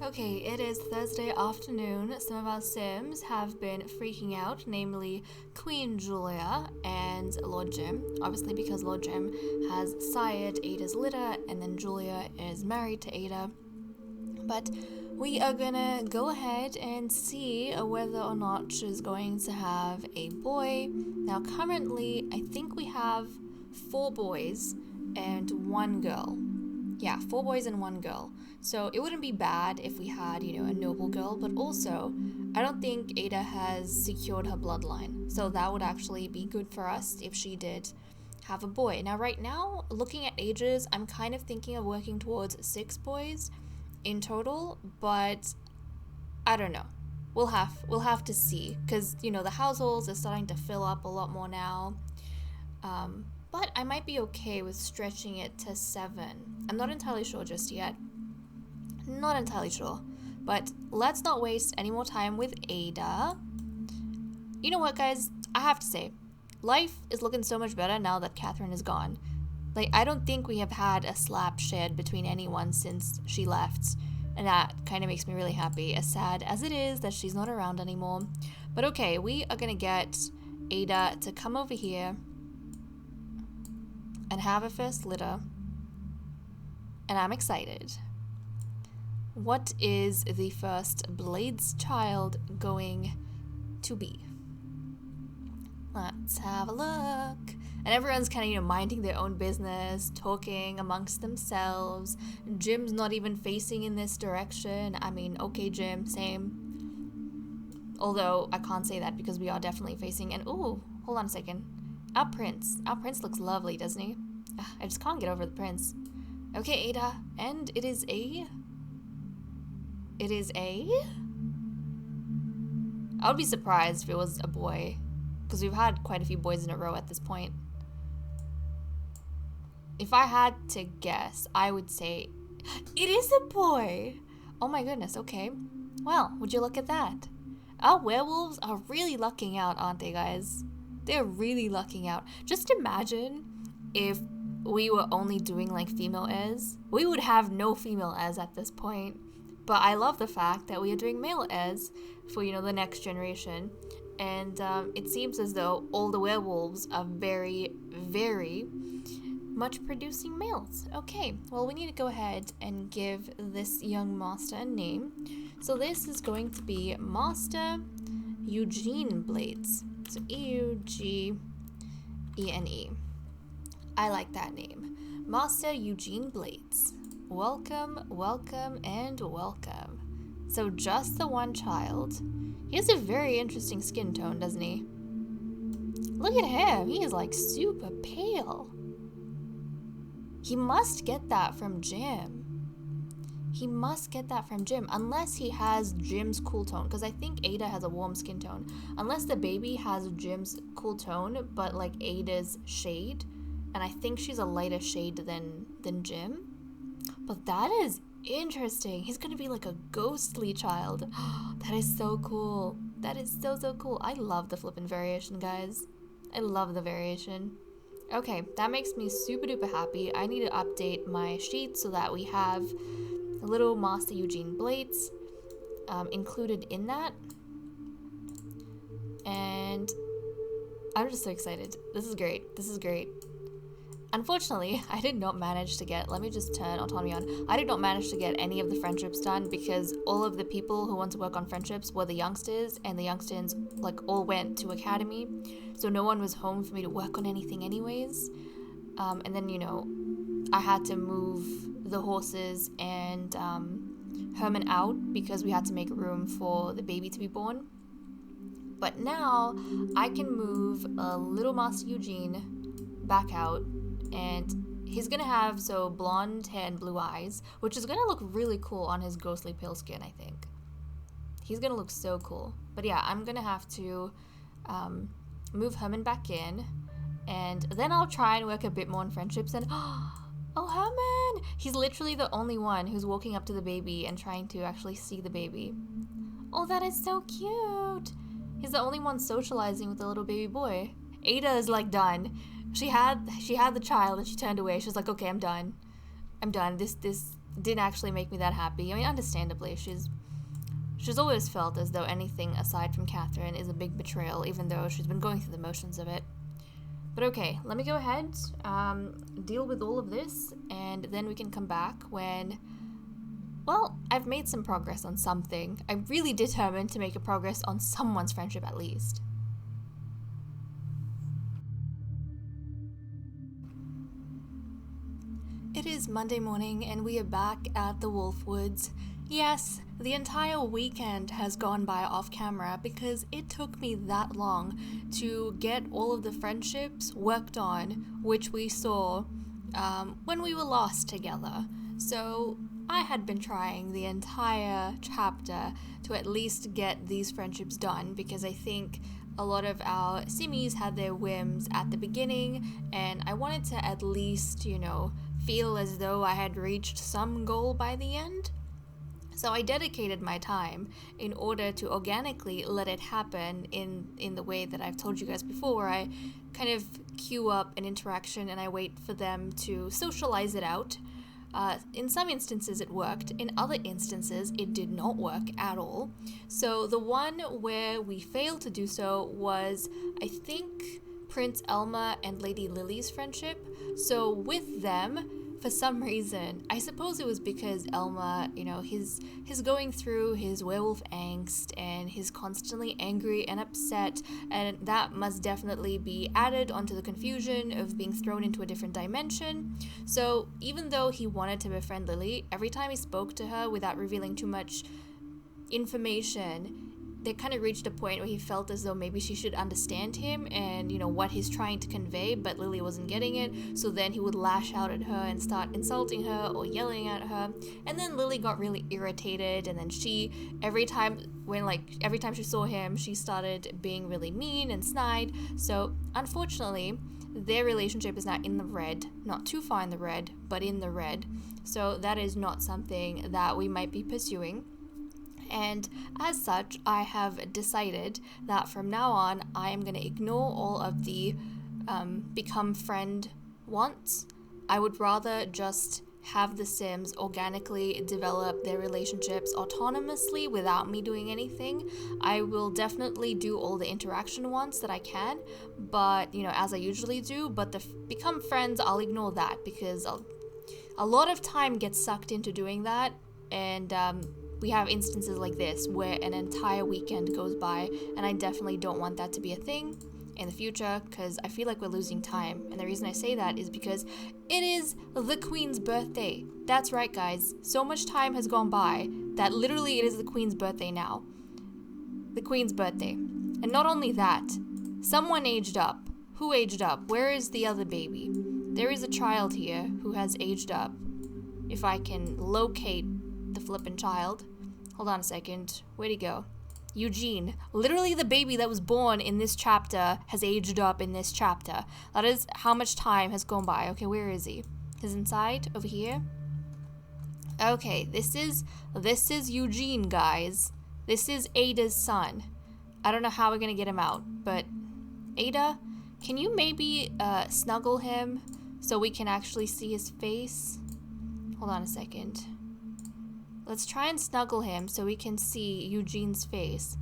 Okay, it is Thursday afternoon. Some of our Sims have been freaking out, namely Queen Julia and Lord Jim. Obviously because Lord Jim has sired Ada's litter, and then Julia is married to Ada. But we are gonna go ahead and see whether or not she's going to have a boy. Now currently, I think we have 4 boys, and 1 girl. Yeah, 4 boys and 1 girl. So it wouldn't be bad if we had, you know, a noble girl, but also I don't think Ada has secured her bloodline. So that would actually be good for us if she did have a boy. Now, right now, looking at ages, I'm kind of thinking of working towards 6 boys in total, but I don't know. We'll have to see, because, you know, the households are starting to fill up a lot more now. But I might be okay with stretching it to 7. I'm not entirely sure just yet. Not entirely sure. But let's not waste any more time with Ada. You know what, guys? I have to say, life is looking so much better now that Catherine is gone. Like, I don't think we have had a slap shared between anyone since she left. And that kind of makes me really happy, as sad as it is that she's not around anymore. But okay, we are going to get Ada to come over here and have a first litter. And I'm excited. What is the first Blades child going to be? Let's have a look. And everyone's kind of, you know, minding their own business, talking amongst themselves. Jim's not even facing in this direction. I mean, okay, Jim, same. Although I can't say that because we are definitely facing. And ooh, hold on a second. Our prince looks lovely, doesn't he? I just can't get over the prince. Okay, Ada, and it is a... I would be surprised if it was a boy, because we've had quite a few boys in a row at this point. If I had to guess, I would say it is a boy. Oh my goodness, okay. Well, would you look at that? Our werewolves are really lucking out, aren't they, guys? They're really lucking out. Just imagine if we were only doing like female heirs. We would have no female heirs at this point. But I love the fact that we are doing male heirs for, you know, the next generation. And it seems as though all the werewolves are very, very much producing males. Okay, well, we need to go ahead and give this young master a name. So this is going to be Master Eugene Blades. So Eugene. I like that name. Master Eugene Blades. Welcome, welcome, and welcome. So just the 1 child. He has a very interesting skin tone, doesn't he? Look at him. He is like super pale. He must get that from Jim. He must get that from Jim, unless he has Jim's cool tone, because I think Ada has a warm skin tone. Unless the baby has Jim's cool tone, but like Ada's shade, and I think she's a lighter shade than Jim. But that is interesting. He's gonna be like a ghostly child. That is so cool. That is so cool. I love the flippin' variation, guys. I love the variation. Okay, that makes me super duper happy. I need to update my sheet so that we have a little Master Eugene Blades included in that. And I'm just so excited. This is great. This is great. Unfortunately, I did not manage to get, let me just turn autonomy on. I did not manage to get any of the friendships done because all of the people who want to work on friendships were the youngsters, and the youngsters like all went to academy. So no one was home for me to work on anything anyways. And then, you know, I had to move the horses and Herman out because we had to make room for the baby to be born. But now I can move a little Master Eugene back out, and he's gonna have blonde hair and blue eyes, which is gonna look really cool on his ghostly pale skin. I think he's gonna look so cool. But yeah, I'm gonna have to move Herman back in, and then I'll try and work a bit more on friendships. And oh, Herman, he's literally the only one who's walking up to the baby and trying to actually see the baby. Oh, that is so cute. He's the only one socializing with the little baby boy. Ada is like done. She had the child and she turned away. She was like, okay, I'm done. This didn't actually make me that happy. I mean, understandably, she's always felt as though anything aside from Catherine is a big betrayal, even though she's been going through the motions of it. But okay, let me go ahead, deal with all of this, and then we can come back when, well, I've made some progress on something. I'm really determined to make a progress on someone's friendship at least. It's Monday morning and we are back at the Wolfwoods. Yes, the entire weekend has gone by off camera because it took me that long to get all of the friendships worked on, which we saw when we were lost together. So I had been trying the entire chapter to at least get these friendships done because I think a lot of our simmies had their whims at the beginning, and I wanted to at least, feel as though I had reached some goal by the end. So I dedicated my time in order to organically let it happen in the way that I've told you guys before, where I kind of queue up an interaction and I wait for them to socialize it out. In some instances it worked, in other instances it did not work at all. So the one where we failed to do so was, I think, Prince Elma and Lady Lily's friendship. So with them, for some reason, I suppose it was because Elma, he's going through his werewolf angst and he's constantly angry and upset, and that must definitely be added onto the confusion of being thrown into a different dimension. So even though he wanted to befriend Lily, every time he spoke to her without revealing too much information, they kind of reached a point where he felt as though maybe she should understand him and, what he's trying to convey, but Lily wasn't getting it. So then he would lash out at her and start insulting her or yelling at her. And then Lily got really irritated, and then every time she saw him, she started being really mean and snide. So unfortunately, their relationship is now in the red, not too far in the red, but in the red. So that is not something that we might be pursuing. And as such, I have decided that from now on, I am going to ignore all of the become friend wants. I would rather just have the Sims organically develop their relationships autonomously without me doing anything. I will definitely do all the interaction wants that I can, but, as I usually do, but the become friends, I'll ignore that because a lot of time gets sucked into doing that, and we have instances like this where an entire weekend goes by, and I definitely don't want that to be a thing in the future because I feel like we're losing time. And the reason I say that is because it is the Queen's birthday. That's right, guys. So much time has gone by that literally it is the Queen's birthday now. The Queen's birthday. And not only that, someone aged up. Who aged up? Where is the other baby? There is a child here who has aged up. If I can locate the flippin' child. Hold on a second. Where'd he go? Eugene. Literally the baby that was born in this chapter has aged up in this chapter. That is how much time has gone by. Okay, where is he? He's inside? Over here? Okay, this is Eugene, guys. This is Ada's son. I don't know how we're gonna get him out, but Ada, can you maybe snuggle him so we can actually see his face? Hold on a second. Let's try and snuggle him so we can see Eugene's face.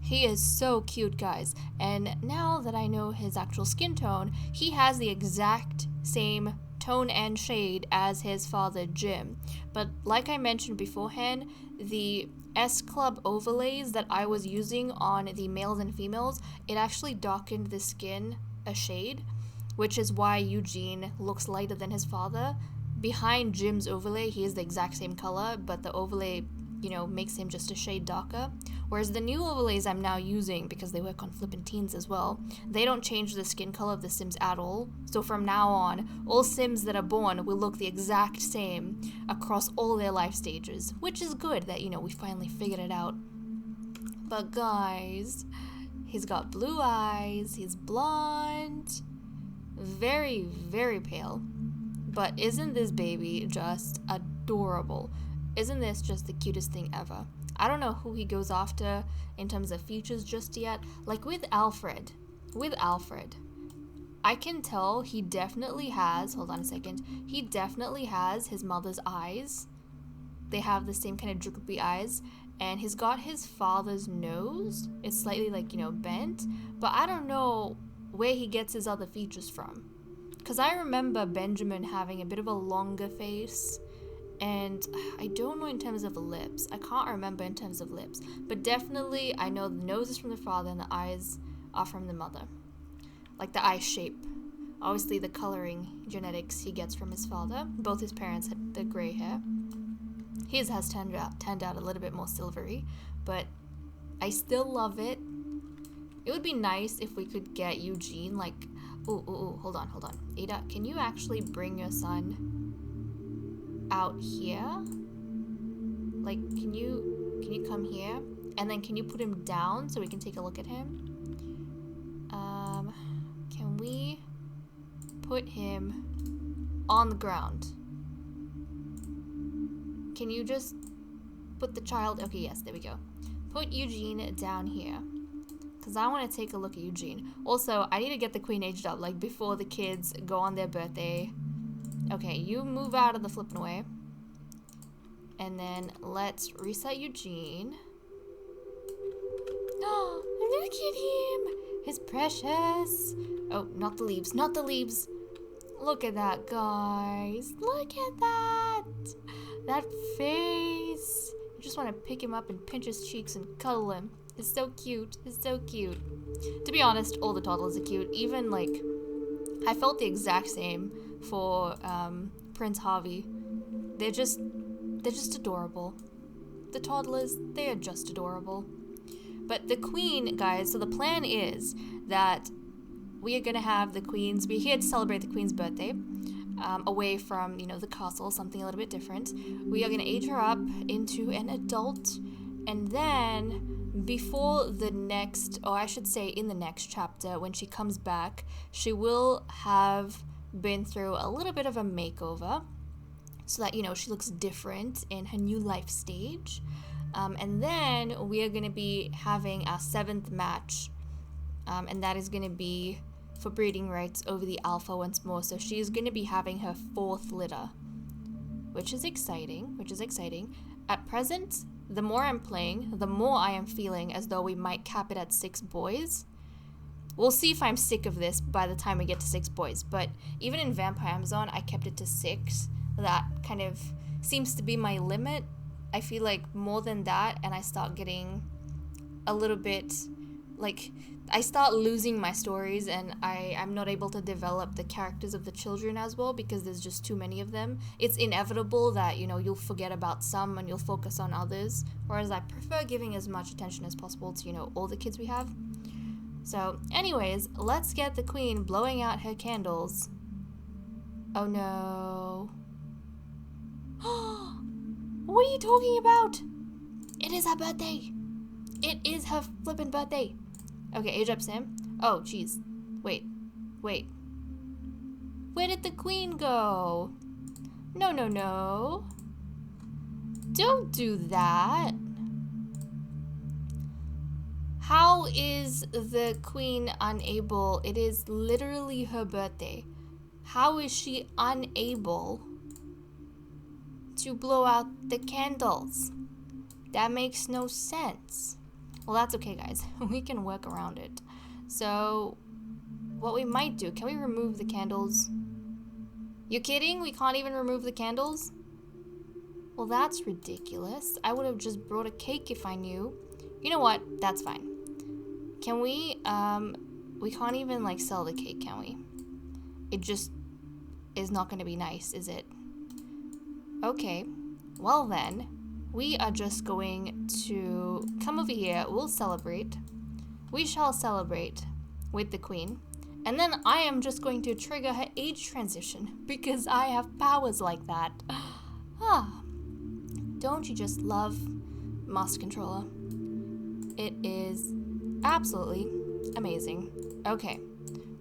He is so cute, guys. And now that I know his actual skin tone, he has the exact same tone and shade as his father, Jim. But like I mentioned beforehand, the S Club overlays that I was using on the males and females, it actually darkened the skin a shade, which is why Eugene looks lighter than his father. Behind Jim's overlay, he is the exact same color, but the overlay, makes him just a shade darker. Whereas the new overlays I'm now using, because they work on flippin' teens as well, they don't change the skin color of the Sims at all. So from now on, all Sims that are born will look the exact same across all their life stages, which is good that, we finally figured it out. But guys, he's got blue eyes, he's blonde, very, very pale. But isn't this baby just adorable? Isn't this just the cutest thing ever? I don't know who he goes after in terms of features just yet. Like with Alfred, I can tell he definitely has, hold on a second, he definitely has his mother's eyes. They have the same kind of droopy eyes. And he's got his father's nose. It's slightly bent. But I don't know where he gets his other features from. Because I remember Benjamin having a bit of a longer face, and I don't know in terms of the lips. I can't remember in terms of lips. But definitely I know the nose is from the father and the eyes are from the mother. Like the eye shape. Obviously, the coloring genetics he gets from his father. Both his parents had the grey hair. His has turned out a little bit more silvery, but I still love it. It would be nice if we could get Eugene, like... Ooh, hold on. Ada, can you actually bring your son out here? Like, can you come here? And then can you put him down so we can take a look at him? Can we put him on the ground? Can you just put the child... Okay, yes, there we go. Put Eugene down here. Because I want to take a look at Eugene. Also, I need to get the queen aged up, like, before the kids go on their birthday. Okay, you move out of the flipping way. And then let's reset Eugene. Oh, look at him! He's precious. Oh, not the leaves, not the leaves. Look at that, guys. Look at that. That face. You just want to pick him up and pinch his cheeks and cuddle him. It's so cute. It's so cute. To be honest, all the toddlers are cute. Even, like, I felt the exact same for Prince Harvey. They're just adorable. The toddlers, they are just adorable. But the queen, guys, so the plan is that we are going to have the queen's... We're here to celebrate the queen's birthday. Away from, you know, the castle, something a little bit different. We are going to age her up into an adult. And then, before the next... Or I should say in the next chapter, when she comes back, she will have been through a little bit of a makeover. So that, you know, she looks different in her new life stage. And then we are going to be having our 7th match. And that is going to be for breeding rights over the alpha once more. So she is going to be having her 4th litter. Which is exciting. At present, the more I'm playing, the more I am feeling as though we might cap it at 6 boys. We'll see if I'm sick of this by the time we get to 6 boys. But even in Vampire Amazon, I kept it to 6. That kind of seems to be my limit. I feel like more than that, and I start getting a little bit, like, I start losing my stories, and I'm not able to develop the characters of the children as well, because there's just too many of them. It's inevitable that, you know, you'll forget about some and you'll focus on others, whereas I prefer giving as much attention as possible to, you know, all the kids we have. So, anyways, let's get the queen blowing out her candles. Oh no. What are you talking about? It is her birthday. It is her flippin' birthday. Okay, age up Sam. Oh, jeez. Wait. Where did the queen go? No. Don't do that. How is the queen unable? It is literally her birthday. How is she unable to blow out the candles? That makes no sense. Well, that's okay, guys. We can work around it. So, what we might do, can we remove the candles? You kidding? We can't even remove the candles? Well, that's ridiculous. I would have just brought a cake if I knew. You know what? That's fine. Can we, we can't even, like, sell the cake, can we? It just is not going to be nice, is it? Okay, well then, we are just going to come over here. We'll celebrate. We shall celebrate with the queen. And then I am just going to trigger her age transition because I have powers like that. Don't you just love Master Controller? It is absolutely amazing. Okay,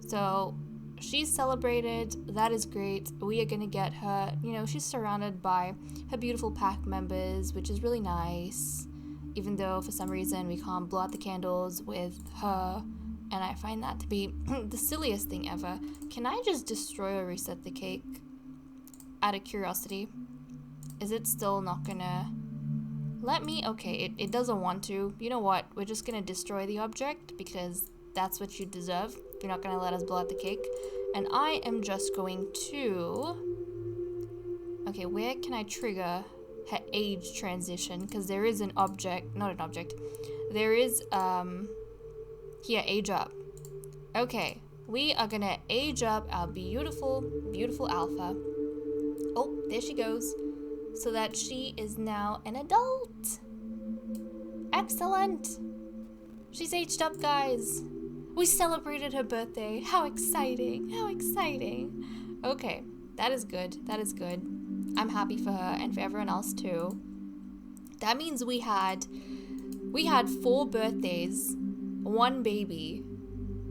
so she's celebrated. That is great. We are going to get her, you know, she's surrounded by her beautiful pack members, which is really nice. Even though for some reason we can't blow out the candles with her. And I find that to be the silliest thing ever. Can I just destroy or reset the cake? Out of curiosity. Is it still not gonna let me? Okay, it doesn't want to. You know what? We're just gonna destroy the object because that's what you deserve. You're not gonna let us blow out the cake. And I am just going to... Okay, where can I trigger her age transition? Because there is an object, not an object. There is, here, age up. Okay, we are gonna age up our beautiful, beautiful alpha. Oh, there she goes. So that she is now an adult. Excellent. She's aged up, guys. We celebrated her birthday. How exciting. How exciting. Okay, that is good. That is good. I'm happy for her and for everyone else too. That means we had 4 birthdays, 1 baby,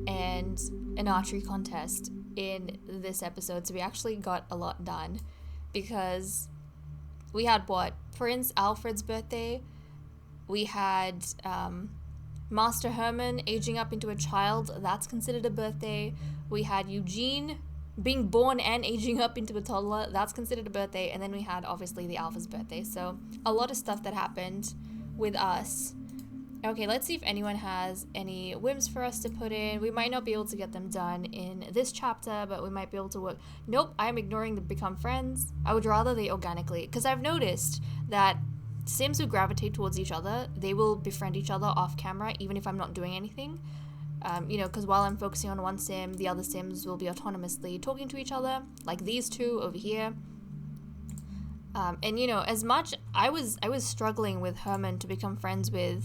and an archery contest in this episode. So we actually got a lot done because we had what? Prince Alfred's birthday. We had Master Herman aging up into a child. That's considered a birthday. We had Eugene being born and aging up into a toddler. That's considered a birthday. And then we had obviously the alpha's birthday. So a lot of stuff that happened with us. Okay, let's see if anyone has any whims for us to put in. We might not be able to get them done in this chapter, but we might be able to work. Nope, I'm ignoring the become friends. I would rather they organically, because I've noticed that Sims who gravitate towards each other, they will befriend each other off camera, even if I'm not doing anything. You know, because while I'm focusing on one sim, the other sims will be autonomously talking to each other, like these two over here. And you know, as much I was struggling with Herman to become friends with.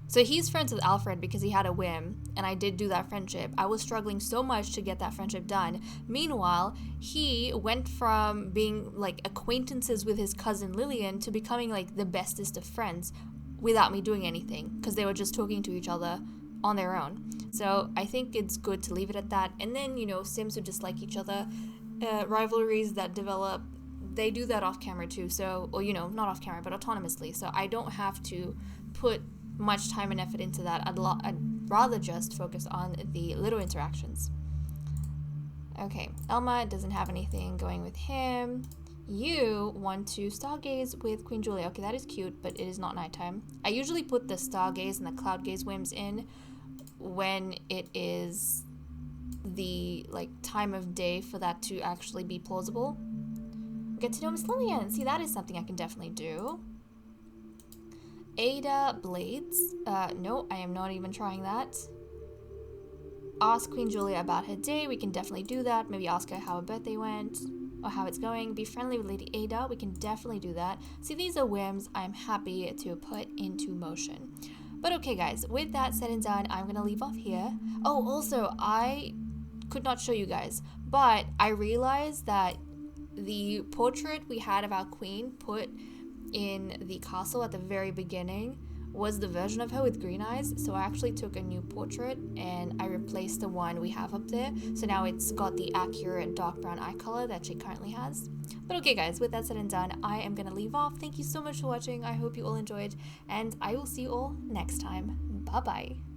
So he's friends with Alfred because he had a whim, and I did do that friendship. I was struggling so much to get that friendship done. Meanwhile, he went from being like acquaintances with his cousin Lillian to becoming like the bestest of friends without me doing anything, because they were just talking to each other on their own. So I think it's good to leave it at that. And then, you know, sims who dislike each other, rivalries that develop, they do that off camera too. So, or you know, not off camera, but autonomously. So I don't have to put much time and effort into that. I'd rather just focus on the little interactions. Okay, Elma doesn't have anything going with him. You want to stargaze with Queen Julia. Okay, that is cute, but it is not nighttime. I usually put the stargaze and the cloud gaze whims in when it is the like time of day for that to actually be plausible. Get to know Miss Lillian. See, that is something I can definitely do. Ada Blades. No, I am not even trying that. Ask Queen Julia about her day. We can definitely do that. Maybe ask her how her birthday went or how it's going. Be friendly with Lady Ada. We can definitely do that. See, these are whims I'm happy to put into motion. But okay, guys, with that said and done, I'm going to leave off here. Oh, also, I could not show you guys, but I realized that the portrait we had of our queen put in the castle at the very beginning was the version of her with green eyes. So I actually took a new portrait and I replaced the one we have up there. So now it's got the accurate dark brown eye color that she currently has. But okay, guys, with that said and done, I am going to leave off. Thank you so much for watching. I hope you all enjoyed, and I will see you all next time. Bye-bye.